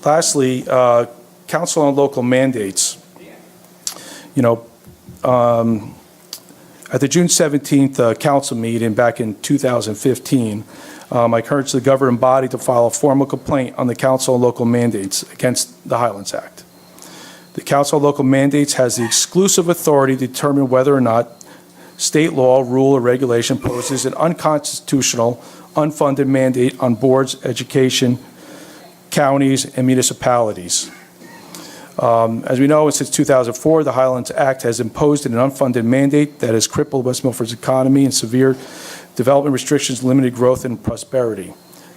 Lastly, council on local mandates. You know, at the June 17th council meeting back in 2015, I encouraged the governing body to file a formal complaint on the Council on Local Mandates against the Highlands Act. The Council on Local Mandates has the exclusive authority to determine whether or not state law, rule, or regulation poses an unconstitutional, unfunded mandate on boards, education, counties, and municipalities. As we know, since 2004, the Highlands Act has imposed an unfunded mandate that has crippled West Milford's economy and severe development restrictions, limited growth and prosperity.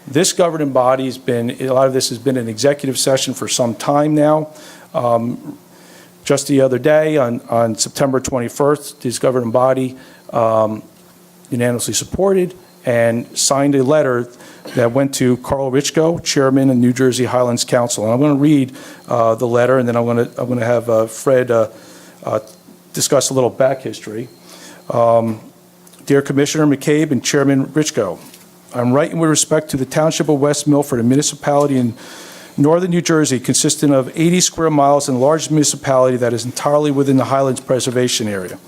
This governing body has been, a lot of this has been an executive session for some time now. Just the other day, on September 21st, this governing body unanimously supported and signed a letter that went to Carl Richko, chairman of New Jersey Highlands Council. And I'm going to read the letter, and then I'm going to have Fred discuss a little back history. Dear Commissioner McCabe and Chairman Richko, I'm writing with respect to the Township of West Milford, a municipality in northern New Jersey consisting of 80 square miles and a large municipality that is entirely within the Highlands Preservation Area.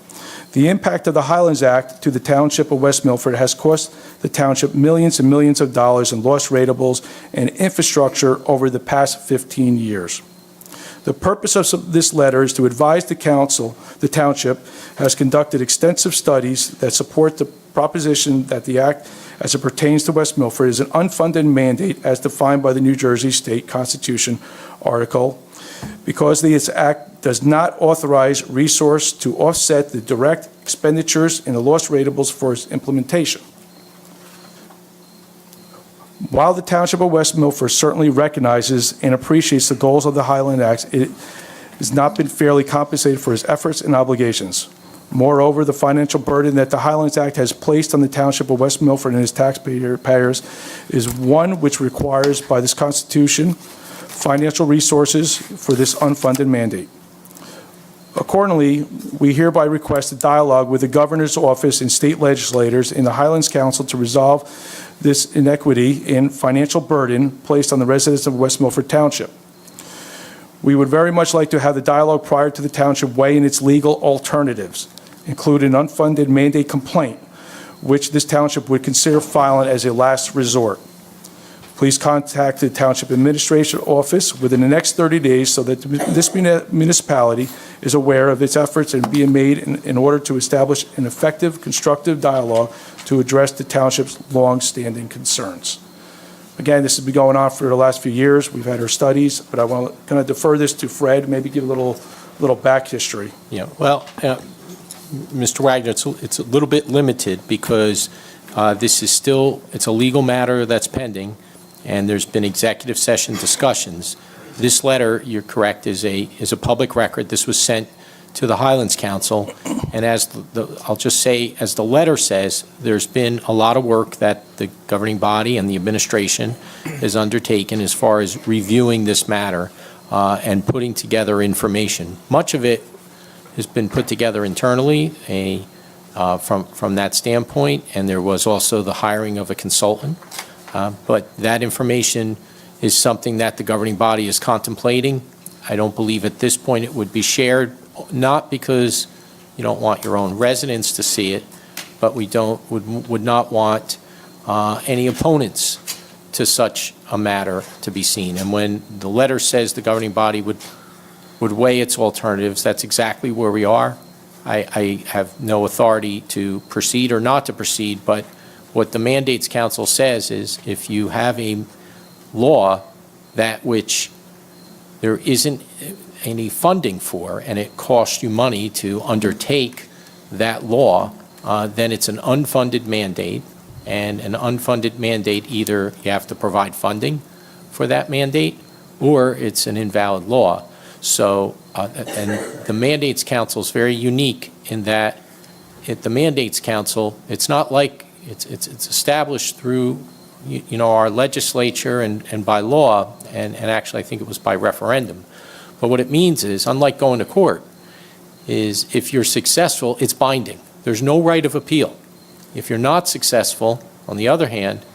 The impact of the Highlands Act to the Township of West Milford has cost the township millions and millions of dollars in lost ratables and infrastructure over the past 15 years. The purpose of this letter is to advise the council the township has conducted extensive studies that support the proposition that the act, as it pertains to West Milford, is an unfunded mandate as defined by the New Jersey State Constitution article, because this act does not authorize resource to offset the direct expenditures in the lost ratables for its implementation. While the Township of West Milford certainly recognizes and appreciates the goals of the Highland Act, it has not been fairly compensated for its efforts and obligations. Moreover, the financial burden that the Highlands Act has placed on the Township of West Milford and its taxpayers is one which requires, by this Constitution, financial resources for this unfunded mandate. Accordingly, we hereby request a dialogue with the Governor's Office and state legislators in the Highlands Council to resolve this inequity in financial burden placed on the residents of West Milford Township. We would very much like to have the dialogue prior to the township weigh in its legal alternatives, including an unfunded mandate complaint, which this township would consider filing as a last resort. Please contact the Township Administration Office within the next 30 days so that this municipality is aware of its efforts and being made in order to establish an effective, constructive dialogue to address the township's long-standing concerns. Again, this has been going on for the last few years. We've had our studies, but I want to kind of defer this to Fred, maybe give a little back history. Yeah, well, Mr. Wagner, it's a little bit limited because this is still, it's a legal matter that's pending, and there's been executive session discussions. This letter, you're correct, is a public record. This was sent to the Highlands Council, and as I'll just say, as the letter says, there's been a lot of work that the governing body and the administration has undertaken as far as reviewing this matter and putting together information. Much of it has been put together internally from that standpoint, and there was also the hiring of a consultant. But that information is something that the governing body is contemplating. I don't believe at this point it would be shared, not because you don't want your own residents to see it, but we would not want any opponents to such a matter to be seen. And when the letter says the governing body would weigh its alternatives, that's exactly where we are. I have no authority to proceed or not to proceed, but what the Mandates Council says is if you have a law that which there isn't any funding for and it costs you money to undertake that law, then it's an unfunded mandate, and an unfunded mandate, either you have to provide funding for that mandate or it's an invalid law. So, and the Mandates Council is very unique in that the Mandates Council, it's not like it's established through our legislature and by law, and actually I think it was by referendum. But what it means is, unlike going to court, is if you're successful, it's binding. There's no right of appeal. If you're not successful, on the other hand,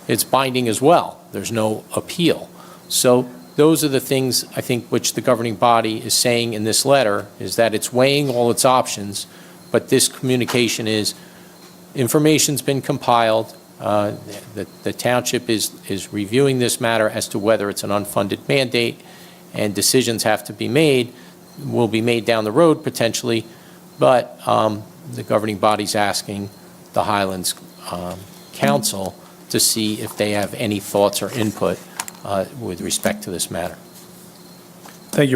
it's binding as well. There's no appeal. So those are the things, I think, which the governing body is saying in this letter, is that it's weighing all its options, but this communication is, information's been compiled, the township is reviewing this matter as to whether it's an unfunded mandate, and decisions have to be made, will be made down the road potentially, but the governing body's asking the Highlands Council to see if they have any thoughts or input with respect to this matter. Thank you.